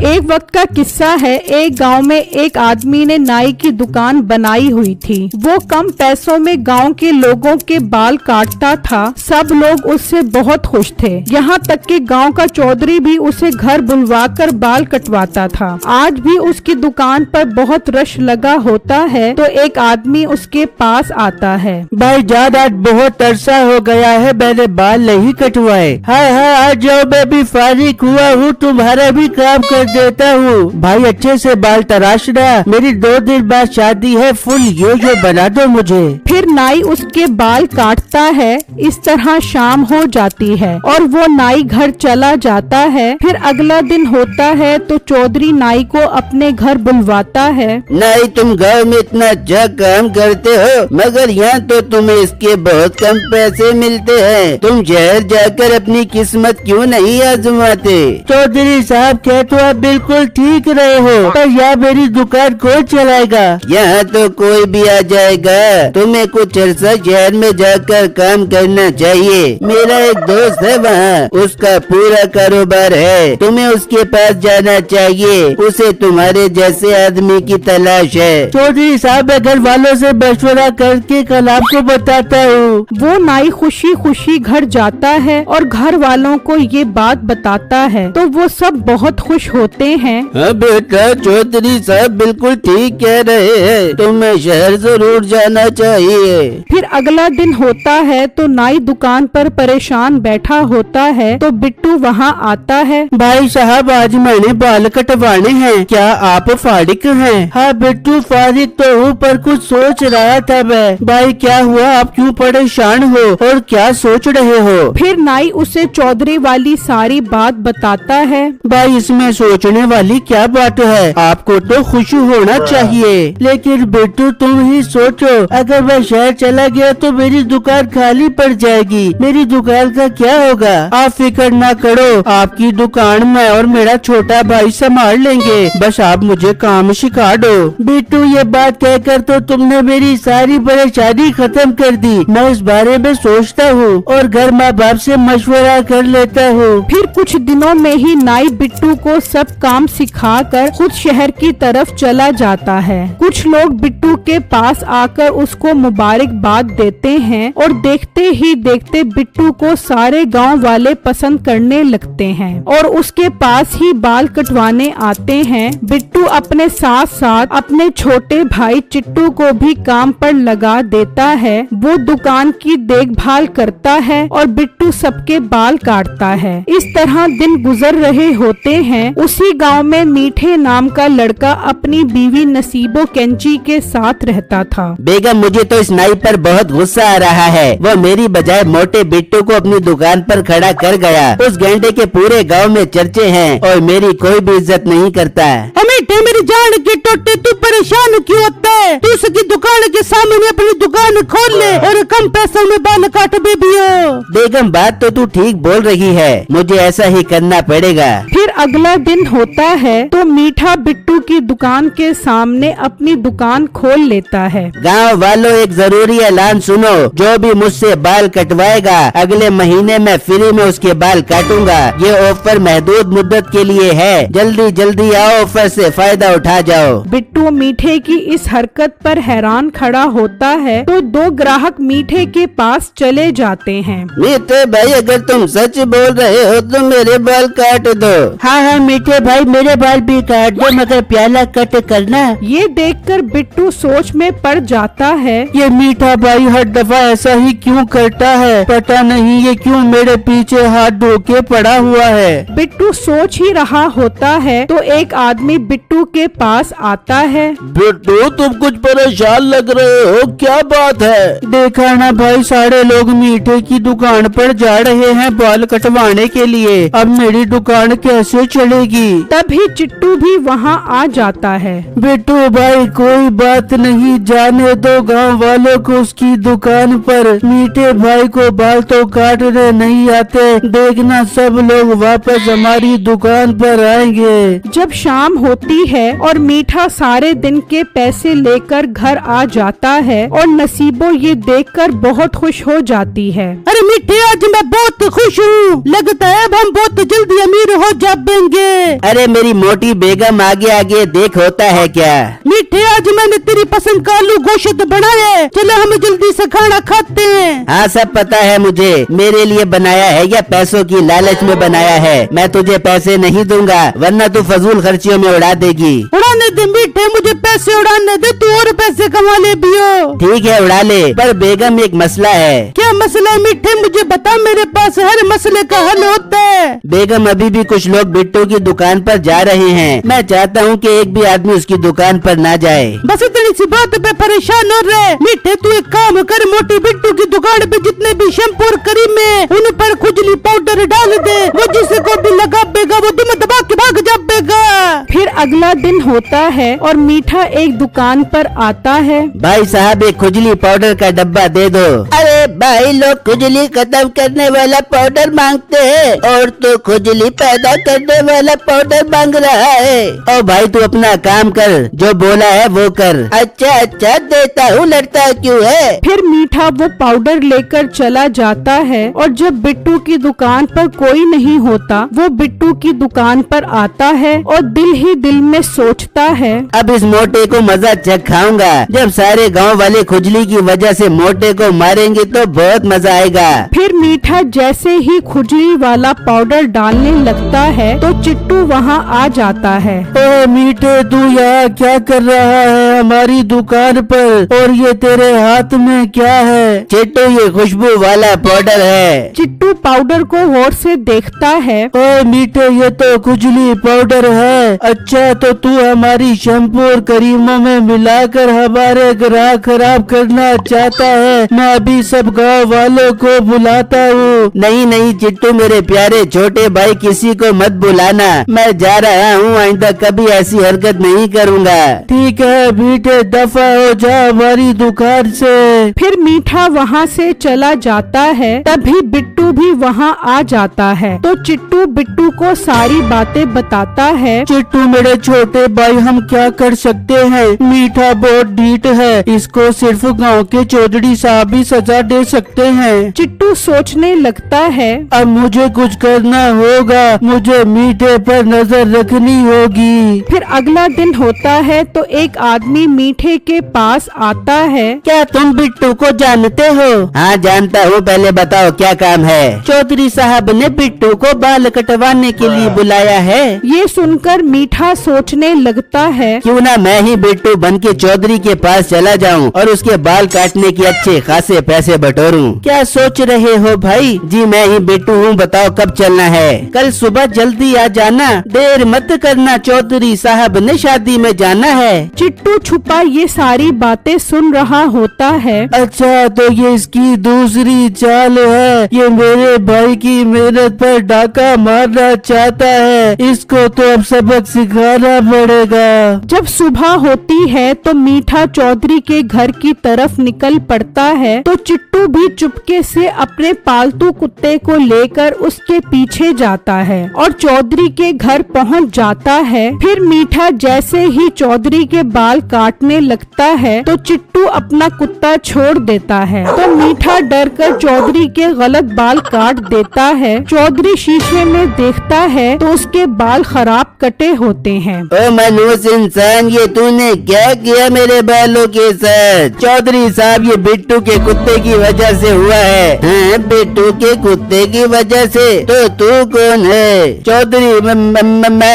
एक वक्त का किस्सा है। एक गांव में एक आदमी ने नाई की दुकान बनाई हुई थी। वो कम पैसों में गांव के लोगों के बाल काटता था। सब लोग उससे बहुत खुश थे, यहाँ तक कि गांव का चौधरी भी उसे घर बुलवाकर बाल कटवाता था। आज भी उसकी दुकान पर बहुत रश लगा होता है तो एक आदमी उसके पास आता है। भाईजान, आज बहुत अरसा हो गया है, मैंने बाल नहीं कटवाए। हाँ, आज जाओ, मैं भी फारिग हुआ हूँ, तुम्हारा भी काम कर देता हूँ। भाई अच्छे से बाल तराशना, मेरी 2 दिन बाद शादी है, फुल यो बना दो मुझे। फिर नाई उसके बाल काटता है। इस तरह शाम हो जाती है और वो नाई घर चला जाता है। फिर अगला दिन होता है तो चौधरी नाई को अपने घर बुलवाता है। नाई, तुम गाँव में इतना अच्छा काम करते हो, मगर यहाँ तो तुम्हें इसके बहुत कम पैसे मिलते हैं। तुम शहर जाकर अपनी किस्मत क्यों नहीं आजमाते? चौधरी साहब, क्या तो आप बिल्कुल ठीक रहे हो, पर यहाँ मेरी दुकान कौन चलाएगा? यहाँ तो कोई भी आ जाएगा। तुम्हें कुछ अर्सा शहर में जाकर काम करना चाहिए। मेरा एक दोस्त है वहाँ, उसका पूरा कारोबार है, तुम्हें उसके पास जाना चाहिए। उसे तुम्हारे जैसे आदमी की तलाश है। चौधरी साहब, मैं घर वालों से मशवरा करके कल आपको बताता हूँ। वो नाई खुशी खुशी घर जाता है और घर वालों को ये बात बताता है तो वो सब बहुत खुश होते हैं। हाँ बेटा, चौधरी साहब बिल्कुल ठीक कह रहे हैं, तुम्हें शहर जरूर जाना चाहिए। फिर अगला दिन होता है तो नाई दुकान पर परेशान बैठा होता है तो बिट्टू वहाँ आता है। भाई साहब, आज मैंने बाल कटवाने हैं, क्या आप फारिग हैं? हाँ बिट्टू, फारिग तो हूँ, पर कुछ सोच रहा था मैं। भाई क्या हुआ, आप क्यों परेशान हो और क्या सोच रहे हो? फिर नाई उसे चौधरी वाली सारी बात बताता है। भाई, इसमें सोचने वाली क्या बात है? आपको तो खुश होना चाहिए। लेकिन बिट्टू, तुम ही सोचो, अगर मैं शहर चला गया तो मेरी दुकान खाली पड़ जाएगी। मेरी दुकान का क्या होगा? आप फिक्र ना करो, आपकी दुकान मैं और मेरा छोटा भाई संभाल लेंगे, बस आप मुझे काम सिखा दो। बिट्टू, ये बात कहकर तो तुमने मेरी सारी परेशानी खत्म कर दी। मैं इस बारे में सोचता हूँ और घर माँ बाप से मशवरा कर लेता हूँ। फिर कुछ दिनों में ही नाई बिट्टू को सब काम सिखाकर खुद शहर की तरफ चला जाता है। कुछ लोग बिट्टू के पास आकर उसको मुबारकबाद देते हैं और देखते ही देखते बिट्टू को सारे गांव वाले पसंद करने लगते हैं और उसके पास ही बाल कटवाने आते हैं। बिट्टू अपने साथ साथ अपने छोटे भाई चिट्टू को भी काम पर लगा देता है। वो दुकान की देखभाल करता है और बिट्टू सबके बाल काटता है। इस तरह दिन गुजर रहे होते हैं। उसी गांव में मीठे नाम का लड़का अपनी बीवी नसीबो कैंची के साथ रहता था। बेगम, मुझे तो इस नाई पर बहुत गुस्सा आ रहा है। वो मेरी बजाय मोटे बिट्टू को अपनी दुकान पर खड़ा कर गया। उस घंटे के पूरे गांव में चर्चे हैं और मेरी कोई भी इज्जत नहीं करता। मीठे, मेरी जान के टोटे, तू परेशान क्यों होता है? तू उसकी दुकान के सामने अपनी दुकान खोल ले और कम पैसों में बाल काट बेबियो। बेगम, बात तो तू ठीक बोल रही है, मुझे ऐसा ही करना पड़ेगा। फिर अगला दिन होता है तो मीठा बिट्टू की दुकान के सामने अपनी दुकान खोल लेता है। गांव वालों, एक जरूरी ऐलान सुनो, जो भी मुझसे बाल कटवाएगा अगले महीने में फ्री में उसके बाल काटूंगा। ये ऑफर महदूद मुद्दत के लिए है, जल्दी जल्दी आओ, ऑफर से फायदा उठा जाओ। बिट्टू मीठे की इस हरकत पर हैरान खड़ा होता है तो 2 ग्राहक मीठे के पास चले जाते हैं। मीठे भाई, अगर तुम सच बोल रहे हो तो मेरे बाल काट दो। हाँ, मीठे भाई, मेरे बाल भी काट दो, मगर प्याला कट करना। ये देखकर बिट्टू सोच में पड़ जाता है। ये मीठा भाई हर दफा ऐसा ही क्यों करता है? पता नहीं ये क्यों मेरे पीछे हाथ धो के पड़ा हुआ है। बिट्टू सोच ही रहा होता है तो एक आदमी बिट्टू के पास आता है। बिट्टू, तुम कुछ परेशान लग रहे हो, क्या बात है? देखा ना भाई, सारे लोग मीठे की दुकान पर जा रहे हैं बाल कटवाने के लिए। अब मेरी दुकान कैसे चलेगी? तभी चिट्टू भी वहाँ आ जाता है। बिट्टू भाई, कोई बात नहीं, जाने दो गांव वालों को उसकी दुकान पर। मीठे भाई को बाल तो काटने नहीं आते, देखना सब लोग वापस हमारी दुकान पर आएंगे। जब शाम होती होती है और मीठा सारे दिन के पैसे लेकर घर आ जाता है और नसीबो ये देखकर बहुत खुश हो जाती है। अरे मीठे, आज मैं बहुत खुश हूँ, लगता है अब हम बहुत जल्दी अमीर हो जाएंगे। अरे मेरी मोटी बेगम, आगे आगे देख होता है क्या। मीठे, आज मैंने तेरी पसंद का आलू गोश्त बनाया है, चलो हम जल्दी से खाना खाते हैं। हाँ सब पता है मुझे, मेरे लिए बनाया है या पैसों की लालच में बनाया है। मैं तुझे पैसे नहीं दूंगा वरना तू फजूल खर्चियों में उड़ा देगी। उड़ाने दे मीठे, मुझे पैसे उड़ाने दे, तू और पैसे कमा ले भी हो। ठीक है उड़ा ले, पर बेगम एक मसला है। क्या मसला है मीठे, मुझे बता, मेरे पास हर मसले का हल होता है। बेगम, अभी भी कुछ लोग बिट्टू की दुकान पर जा रहे हैं, मैं चाहता हूँ कि एक भी आदमी उसकी दुकान पर ना जाए। बस इतनी सी बात पे परेशान हो रहे। मीठे, तू एक काम कर, मोटी बिट्टू की दुकान पे जितने भी शैम्पू और क्रीम है उन पर खुजली पाउडर डाल दे, वो जिसे को भी लगा पेगा वो तुम्हें दबा के भाग जाएगा। फिर अगला दिन होता है और मीठा एक दुकान पर आता है। भाई साहब, एक खुजली पाउडर का डब्बा दे दो। अरे भाई, लोग खुजली खत्म करने वाला पाउडर मांगते हैं और तो खुजली पैदा करने वाला पाउडर मांग रहा है। ओ भाई, तू अपना काम कर, जो बोला है वो कर। अच्छा अच्छा देता हूँ, लड़ता क्यों है। फिर मीठा वो पाउडर लेकर चला जाता है और जब बिट्टू की दुकान पर कोई नहीं होता, वो बिट्टू की दुकान पर आता है और दिल ही दिल में सोचता है, अब इस मोटे को मजा चखाऊंगा। जब सारे गांव वाले खुजली की वजह से मोटे को मारेंगे तो बहुत मजा आएगा। फिर मीठा जैसे ही खुजली वाला पाउडर डालने लगता है तो चिट्टू वहाँ आ जाता है। ओ मीठे, तू यहाँ क्या कर रहा है हमारी दुकान पर, और ये तेरे हाथ में क्या है। चिट्टू, ये खुशबू वाला पाउडर है। चिट्टू पाउडर को गौर से देखता है। ओ मीठे, ये तो खुजली पाउडर है। अच्छा, तो तू हमारी शैम्पू और क्रीमों में मिलाकर हमारे ग्राहक खराब करना चाहता है। मैं अभी सब गाँव वालों को बुलाता हूँ। नहीं नहीं चिट्टू मेरे प्यारे छोटे भाई, किसी को मत बुलाना, मैं जा रहा हूँ, आइंदा कभी ऐसी हरकत नहीं करूँगा। ठीक है मीठे, दफा हो जा हमारी दुकान से। फिर मीठा वहाँ से चला जाता है। तभी बिट्टू भी वहाँ आ जाता है तो चिट्टू बिट्टू को सारी बातें बताता है। चिट्टू मेरे छोटे भाई, हम क्या कर सकते हैं, मीठा बहुत ढीठ है, इसको सिर्फ गांव के चौधरी साहब ही सजा दे सकते हैं। चिट्टू सोचने लगता है, अब मुझे कुछ करना होगा, मुझे मीठे पर नजर रखनी होगी। फिर अगला दिन होता है तो एक आदमी मीठे के पास आता है। क्या तुम बिट्टू को जानते हो। हाँ जानता हूँ, पहले बताओ क्या काम है। चौधरी साहब ने बिट्टू को बाल कटवाने के लिए बुलाया है। ये सुनकर मीठा सोचने लगता है, क्यों ना मैं ही बिट्टू बन के चौधरी के पास चला जाऊँ और उसके बाल काटने के अच्छे खासे पैसे बटोरूं। क्या सोच रहे हो भाई। जी मैं ही बिट्टू हूँ, बताओ कब चलना है। कल सुबह जल्दी आ जाना, देर मत करना, चौधरी साहब ने शादी में जाना है। चिट्टू छुपा ये सारी बातें सुन रहा होता है। अच्छा, तो ये इसकी दूसरी चाल है, ये मेरे भाई की मेहनत पर डाका मारना चाहता है, इसको तो अब सबक सिखाना पड़ेगा। जब सुबह होती है तो मीठा चौधरी के घर की तरफ निकल पड़ता है तो चिट्टू भी चुपके से अपने पालतू कुत्ते को लेकर उसके पीछे जाता है और चौधरी के घर पहुंच जाता है। फिर मीठा जैसे ही चौधरी के बाल काटने लगता है तो चिट्टू अपना कुत्ता छोड़ देता है तो मीठा डर कर चौधरी के गलत बाल काट देता है। चौधरी शीशे में देखता है तो उसके बाल खराब कटे होते हैं। ओ मनहूस इंसान, ये तूने क्या किया मेरे बालों के साथ। चौधरी साहब, ये बिट्टू के कुत्ते की वजह से हुआ है। हाँ, बिट्टू के कुत्ते की वजह से। तो तू कौन है। चौधरी,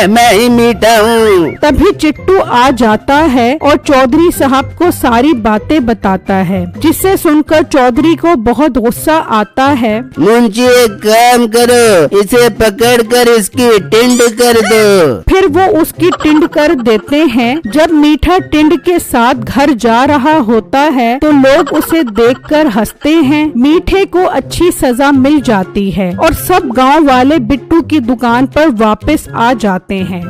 मैं ही मीठा हूँ। तभी चिट्टू आ जाता है और चौधरी साहब को सारी बातें बताता है, जिससे सुनकर चौधरी को बहुत गुस्सा आता है। मुंशी, एक काम करो, इसे पकड़कर इसकी टिंड कर दो। फिर वो उसकी टिंड कर देते हैं। जब मीठा टिंड के साथ घर जा रहा होता है तो लोग उसे देखकर हंसते हैं। मीठे को अच्छी सजा मिल जाती है और सब गांव वाले बिट्टू की दुकान पर वापस आ जाते हैं।